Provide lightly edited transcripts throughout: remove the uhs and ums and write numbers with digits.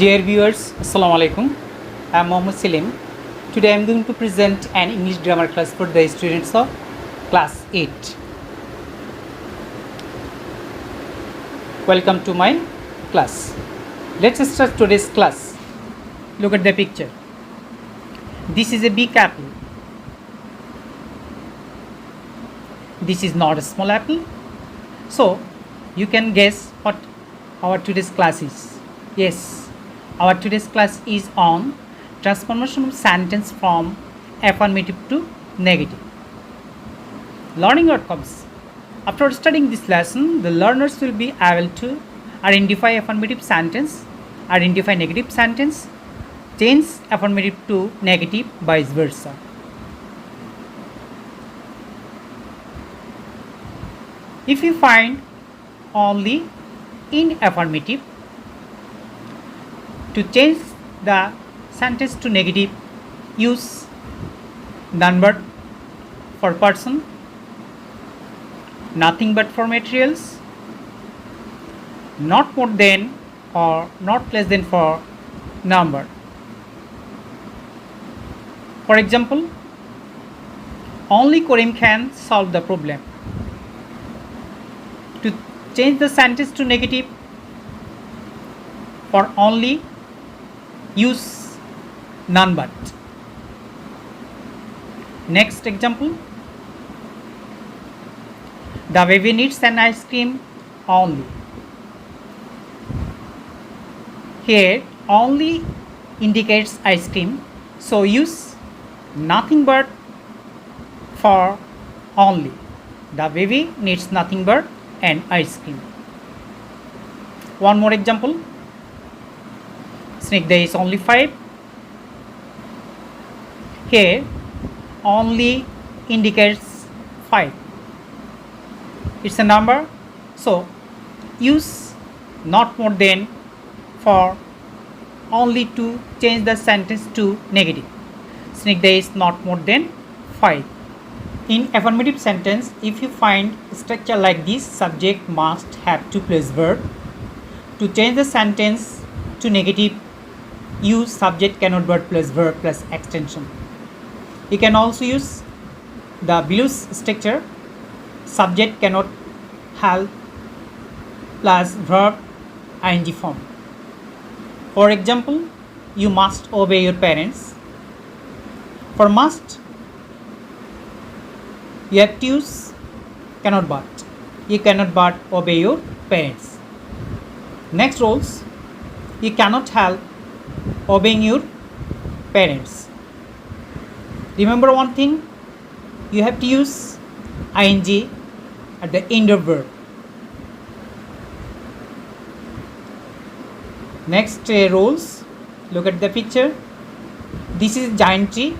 Dear viewers, Assalamu alaikum. I am Mohammed Selim. Today I am going to present an English grammar class for the students of class 8. Welcome to my class. Let's start today's class. Look at the picture. This is a big apple. This is not a small apple. So you can guess what our today's class is. Yes, our today's class is on transformation of sentence from affirmative to negative. Learning outcomes. After studying this lesson, the learners will be able to identify affirmative sentence, identify negative sentence, change affirmative to negative, vice versa. If you find only in affirmative, to change the sentence to negative, use none but for person, nothing but for materials, not more than or not less than for number. For example, only Karim can solve the problem. To change the sentence to negative, for only, use none but. Next example, the baby needs an ice cream only. Here only indicates ice cream, so use nothing but for only. The baby needs nothing but an ice cream. One more example, Snake day is only 5. Here only indicates 5. It's a number, so use not more than for only to change the sentence to negative. Snake day is not more than 5. In affirmative sentence, if you find a structure like this, subject must have to plus verb. To change the sentence to negative, use subject cannot but plus verb plus extension. You can also use the below structure, subject cannot have plus verb ing form. For example, you must obey your parents. For must, you have to use cannot but. You cannot but obey your parents. Next rules, you cannot help obeying your parents. Remember one thing, you have to use ing at the end of verb. Next rules, look at the picture. This is giant tree.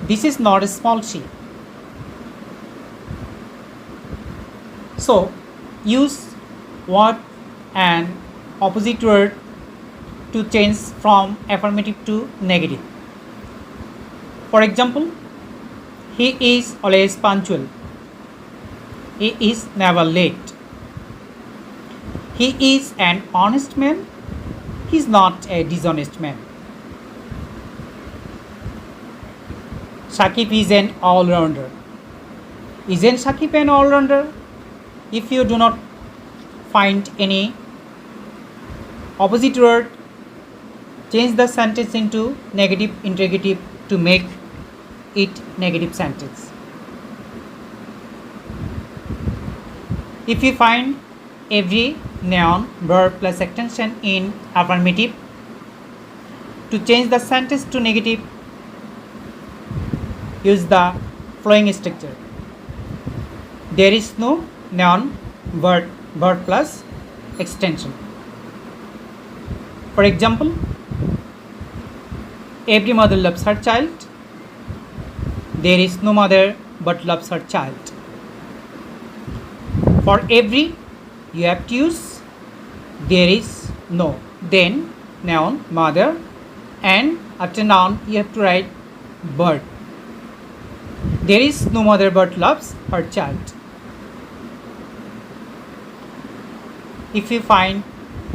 This is not a small tree. So use what and opposite word to change from affirmative to negative. For example, he is always punctual. He is never late. He is an honest man. He is not a dishonest man. Shakib is an all-rounder. Isn't Shakib an all-rounder? If you do not find any opposite word, change the sentence into negative interrogative to make it negative sentence. If you find every noun, verb plus extension in affirmative, to change the sentence to negative, use the following structure. There is no noun, verb plus extension. For example, every mother loves her child. There is no mother but loves her child. For every, you have to use there is no, then noun, mother, and after noun you have to write but. There is no mother but loves her child. if we find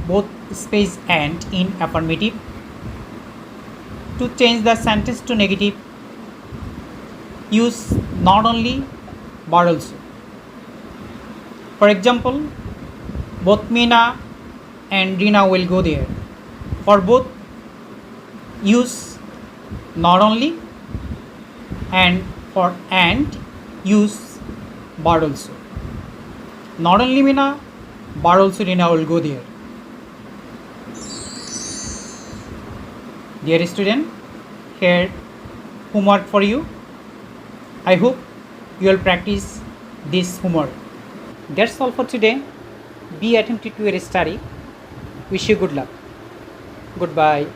both space and in affirmative. To change the sentence to negative, use not only but also. For example, both Meena and Rina will go there. For both, use not only, and for and, use but also. Not only Meena but also Rina will go there. Dear student, here homework for you. I hope you will practice this homework. That's all for today. Be attentive to your study. Wish you good luck. Goodbye.